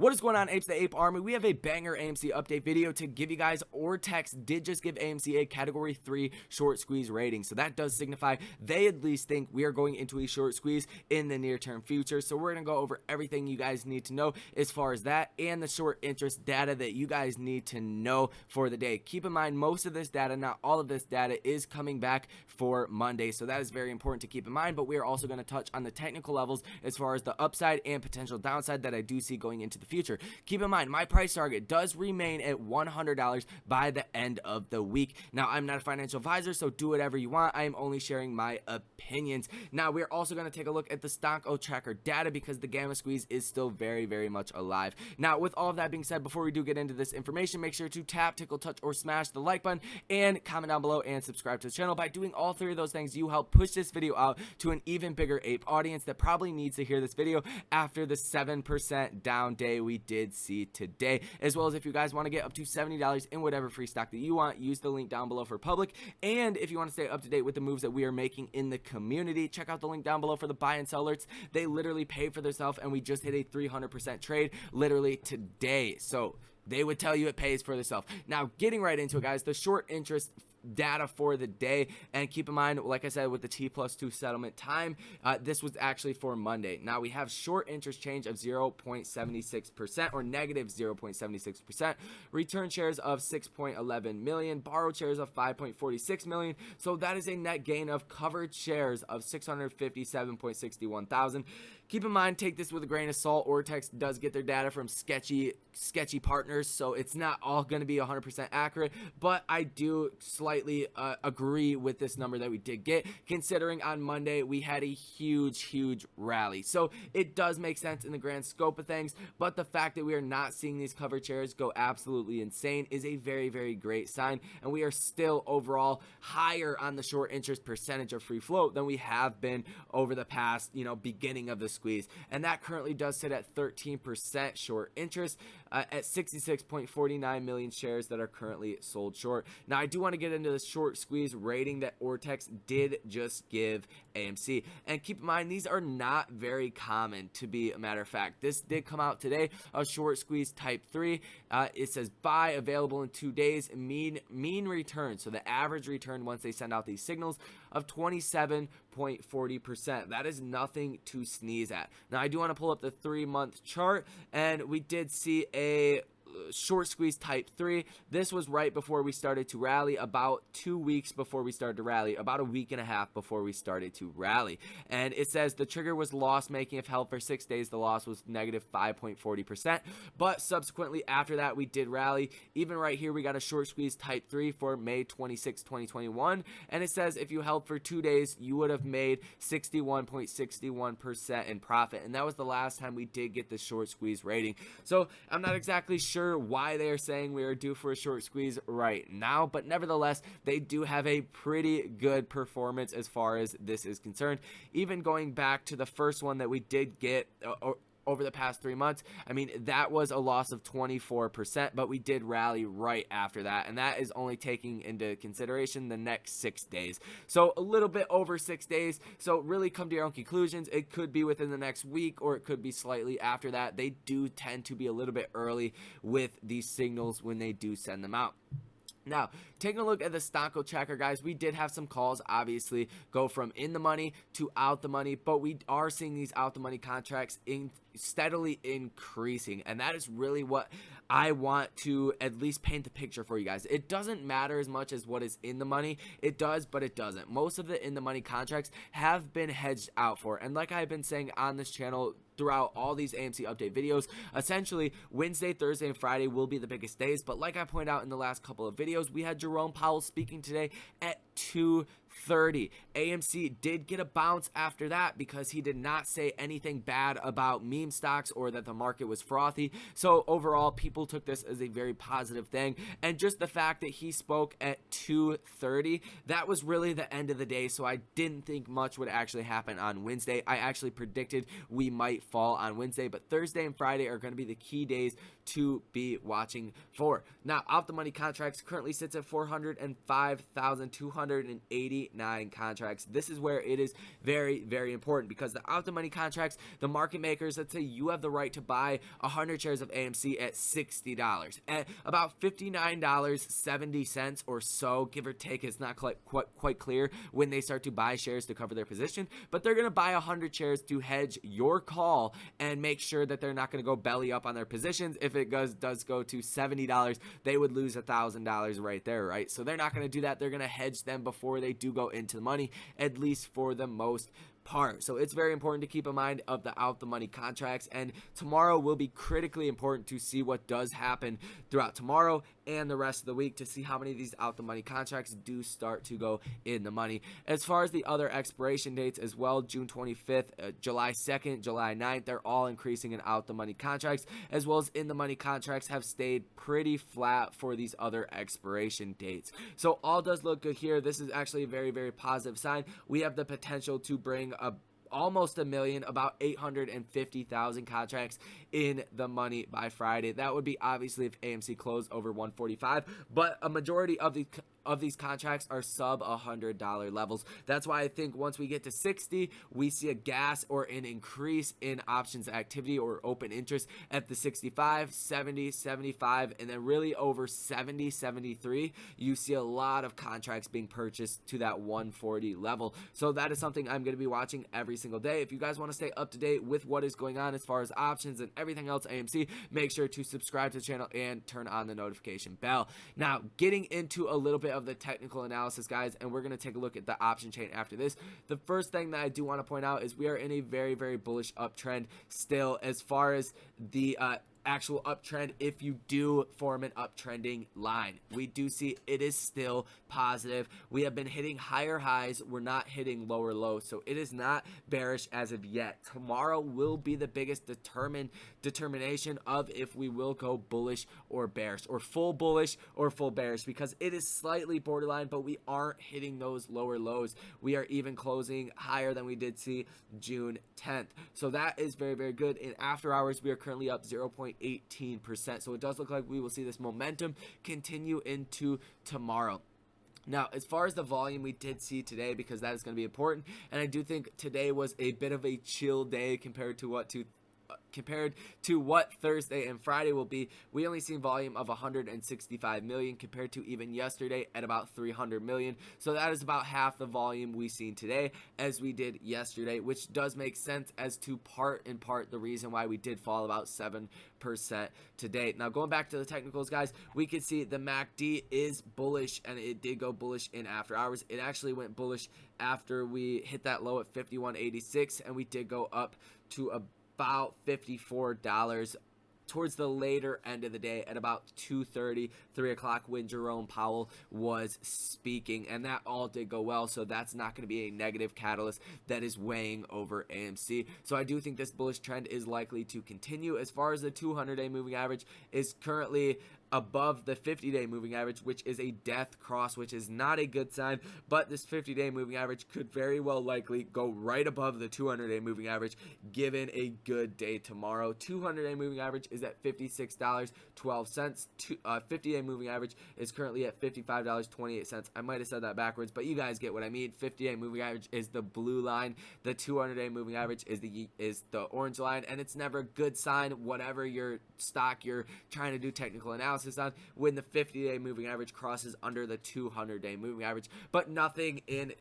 What is going on, Apes, the Ape Army? We have a banger AMC update video to give you guys. Ortex did just give AMC a category 3 short squeeze rating, so that does signify they at least think we are going into a short squeeze in the near term future. So we're going to go over everything you guys need to know as far as that and the short interest data that you guys need to know for the day. Keep in mind, most of this data, not all of this data, is coming back for Monday, so that is very important to keep in mind. But we are also going to touch on the technical levels as far as the upside and potential downside that I do see going into the future. Keep in mind, my price target does remain at $100 by the end of the week. Now, I'm not a financial advisor, so do whatever you want. I am only sharing my opinions. Now, we're also going to take a look at the stock tracker data because the gamma squeeze is still very much alive. Now, with all of that being said, before we do get into this information, make sure to tap, tickle, touch, or smash the like button and comment down below and subscribe to the channel. By doing all three of those things, you help push this video out to an even bigger ape audience that probably needs to hear this video after the 7% down day we did see today. As well as if you guys want to get up to $70 in whatever free stock that you want, use the link down below for public. And if you want to stay up to date with the moves that we are making in the community, check out the link down below for the buy and sell alerts. They literally pay for themselves, and we just hit a 300% trade literally today. So they would tell you it pays for itself. Now, getting right into it, guys, the short interest data for the day, and keep in mind, like I said, with the T+2 settlement time, this was actually for Monday. Now we have short interest change of 0.76% or negative 0.76%, return shares of 6.11 million, borrowed shares of 5.46 million, so that is a net gain of covered shares of 657.61 thousand. Keep in mind, take this with a grain of salt. Ortex does get their data from sketchy partners, so it's not all going to be 100% accurate, but I do slightly agree with this number that we did get, considering on Monday we had a huge rally. So it does make sense in the grand scope of things, but the fact that we are not seeing these covered shares go absolutely insane is a very great sign, and we are still overall higher on the short interest percentage of free float than we have been over the past, beginning of the squeeze, and that currently does sit at 13% short interest at 66.49 million shares that are currently sold short. Now, I do want to get into the short squeeze rating that Ortex did just give AMC, and keep in mind, these are not very common, to be a matter of fact. This did come out today, a short squeeze type 3. It says buy, available in 2 days, mean return, so the average return once they send out these signals, of 27.40%. That is nothing to sneeze at. Now, I do want to pull up the 3-month chart, and we did see a short squeeze type 3. This was right before we started to rally, about 2 weeks before we started to rally, about a week and a half before we started to rally. And it says the trigger was loss making. If held for 6 days, the loss was negative 5.40%, but subsequently after that we did rally. Even right here we got a short squeeze type 3 for May 26, 2021, and it says if you held for 2 days you would have made 61.61% in profit, and that was the last time we did get the short squeeze rating. So I'm not exactly sure why they are saying we are due for a short squeeze right now, but nevertheless they do have a pretty good performance as far as this is concerned. Even going back to the first one that we did get over the past 3 months, I mean, that was a loss of 24%, but we did rally right after that, and that is only taking into consideration the next 6 days, so a little bit over 6 days. So really come to your own conclusions. It could be within the next week, or it could be slightly after that. They do tend to be a little bit early with these signals when they do send them out. Now, taking a look at the stock tracker, guys, we did have some calls obviously go from in the money to out the money, but we are seeing these out the money contracts steadily increasing, and that is really what I want to at least paint the picture for you guys. It doesn't matter as much as what is in the money. It does, but it doesn't. Most of the in the money contracts have been hedged out for, and like I've been saying on this channel throughout all these AMC update videos, essentially Wednesday, Thursday, and Friday will be the biggest days. But like I pointed out in the last couple of videos, we had Jerome Powell speaking today at 2:30. AMC did get a bounce after that because he did not say anything bad about meme stocks or that the market was frothy. So overall, people took this as a very positive thing, and just the fact that he spoke at 2:30, that was really the end of the day. So I didn't think much would actually happen on Wednesday. I actually predicted we might fall on Wednesday, but Thursday and Friday are going to be the key days to be watching for. Now, out the money contracts currently sits at 405,280 49 contracts. This is where it is very, very important, because the out the money contracts, the market makers, let's say you have the right to buy 100 shares of AMC at $60 at about $59.70 or so, give or take. It's not quite clear when they start to buy shares to cover their position, but they're going to buy 100 shares to hedge your call and make sure that they're not going to go belly up on their positions. If it does go to $70, they would lose $1,000 right there, right? So they're not going to do that. They're going to hedge them before they do go into the money, at least for the most part. So it's very important to keep in mind of the out the money contracts, and tomorrow will be critically important to see what does happen throughout tomorrow and the rest of the week to see how many of these out the money contracts do start to go in the money. As far as the other expiration dates as well, June 25th, July 2nd, July 9th, they're all increasing in out the money contracts, as well as in the money contracts have stayed pretty flat for these other expiration dates. So all does look good here. This is actually a very, very positive sign. We have the potential to bring almost a million, about 850,000 contracts in the money by Friday. That would be obviously if AMC closed over 145, but a majority of these contracts are sub $100 levels. That's why I think once we get to 60, we see a gas or an increase in options activity or open interest at the 65, 70, 75, and then really over 70, 73, you see a lot of contracts being purchased to that 140 level. So that is something I'm going to be watching every single day. If you guys want to stay up to date with what is going on as far as options and everything else AMC, make sure to subscribe to the channel and turn on the notification bell. Now, getting into a little bit of the technical analysis, guys, and we're going to take a look at the option chain after this. The first thing that I do want to point out is we are in a very, very bullish uptrend still as far as the actual uptrend. If you do form an uptrending line, we do see it is still positive. We have been hitting higher highs, we're not hitting lower lows, so it is not bearish as of yet. Tomorrow will be the biggest determination of if we will go bullish or bearish, or full bullish or full bearish, because it is slightly borderline, but we aren't hitting those lower lows. We are even closing higher than we did see June 10th, so that is very, very good. In after hours, we are currently up 0.18%, so it does look like we will see this momentum continue into tomorrow. Now, as far as the volume we did see today, because that is going to be important, and I do think today was a bit of a chill day compared to what Thursday and Friday will be. We only seen volume of 165 million compared to even yesterday at about 300 million. So that is about half the volume we seen today as we did yesterday, which does make sense as to part the reason why we did fall about 7% today. Now, going back to the technicals, guys, we can see the MACD is bullish, and it did go bullish in after hours. It actually went bullish after we hit that low at 51.86, and we did go up to about $54 towards the later end of the day at about 2:30, 3 o'clock when Jerome Powell was speaking, and that all did go well, so that's not going to be a negative catalyst that is weighing over AMC. So I do think this bullish trend is likely to continue. As far as the 200-day moving average is currently above the 50-day moving average, which is a death cross, which is not a good sign, but this 50-day moving average could very well likely go right above the 200-day moving average given a good day tomorrow. 200-day moving average is at $56.12. 50-day moving average is currently at $55.28. I might have said that backwards, but you guys get what I mean. 50-day moving average is the blue line. The 200-day moving average is the orange line, and it's never a good sign, whatever your stock you're trying to do technical analysis on, when the 50-day moving average crosses under the 200-day moving average. But nothing in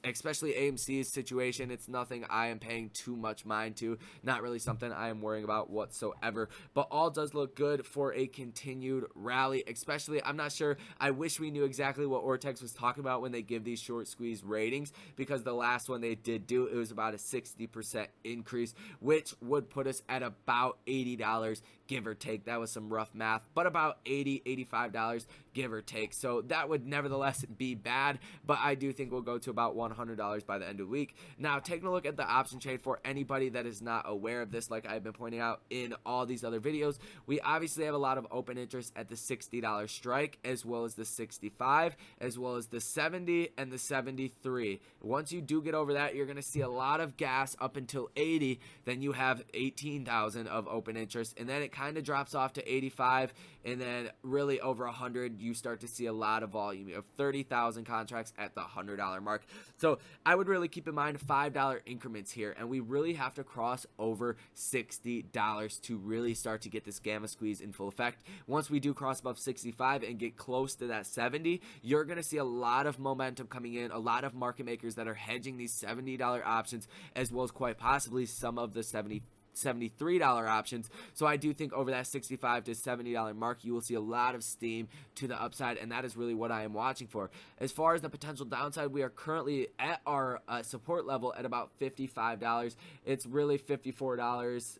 especially AMC's situation, it's nothing I am paying too much mind to, not really something I am worrying about whatsoever. But all does look good for a continued rally, especially, I'm not sure, I wish we knew exactly what Ortex was talking about when they give these short squeeze ratings, because the last one they did do, it was about a 60% increase, which would put us at about $80 give or take. That was some rough math, but about $80, $85 give or take. So that would nevertheless be bad, but I do think we'll go to about $100 by the end of the week. Now, taking a look at the option trade for anybody that is not aware of this, like I've been pointing out in all these other videos, we obviously have a lot of open interest at the $60 strike, as well as the 65, as well as the 70 and the 73. Once you do get over that, you're going to see a lot of gas up until 80. Then you have 18,000 of open interest, and then it kind of drops off to 85, and then really over 100 you start to see a lot of volume. You have 30,000 contracts at the $100 mark. So I would really keep in mind $5 increments here, and we really have to cross over $60 to really start to get this gamma squeeze in full effect. Once we do cross above 65 and get close to that 70, you're going to see a lot of momentum coming in, a lot of market makers that are hedging these $70 options, as well as quite possibly some of the $73 options. So I do think over that $65 to $70 mark, you will see a lot of steam to the upside, and that is really what I am watching for. As far as the potential downside, we are currently at our support level at about $55. It's really $54.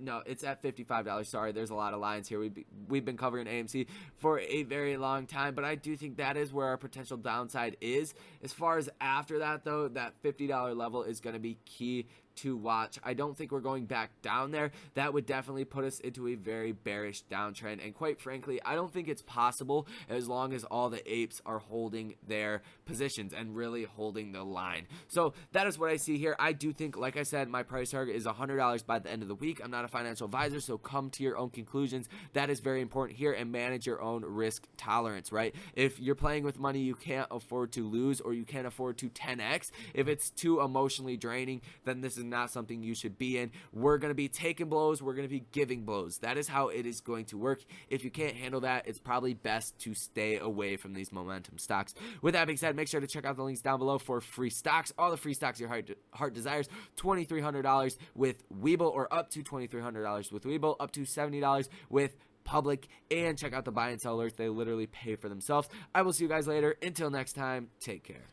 No, it's at $55. Sorry, there's a lot of lines here. We've been covering AMC for a very long time, but I do think that is where our potential downside is. As far as after that, though, that $50 level is going to be key to watch. I don't think we're going back down there. That would definitely put us into a very bearish downtrend, and quite frankly, I don't think it's possible as long as all the apes are holding their positions and really holding the line. So that is what I see here. I do think, like I said, my price target is $100 by the end of the week. I'm not a financial advisor, so come to your own conclusions. That is very important here, and manage your own risk tolerance, right? If you're playing with money you can't afford to lose, or you can't afford to 10x, if it's too emotionally draining, then this is not something you should be in. We're going to be taking blows. We're going to be giving blows. That is how it is going to work. If you can't handle that, it's probably best to stay away from these momentum stocks. With that being said, make sure to check out the links down below for free stocks. All the free stocks your heart desires. $2,300 with Webull, or up to $2,300 with Webull, up to $70 with Public, and check out the buy and sell alerts. They literally pay for themselves. I will see you guys later. Until next time, take care.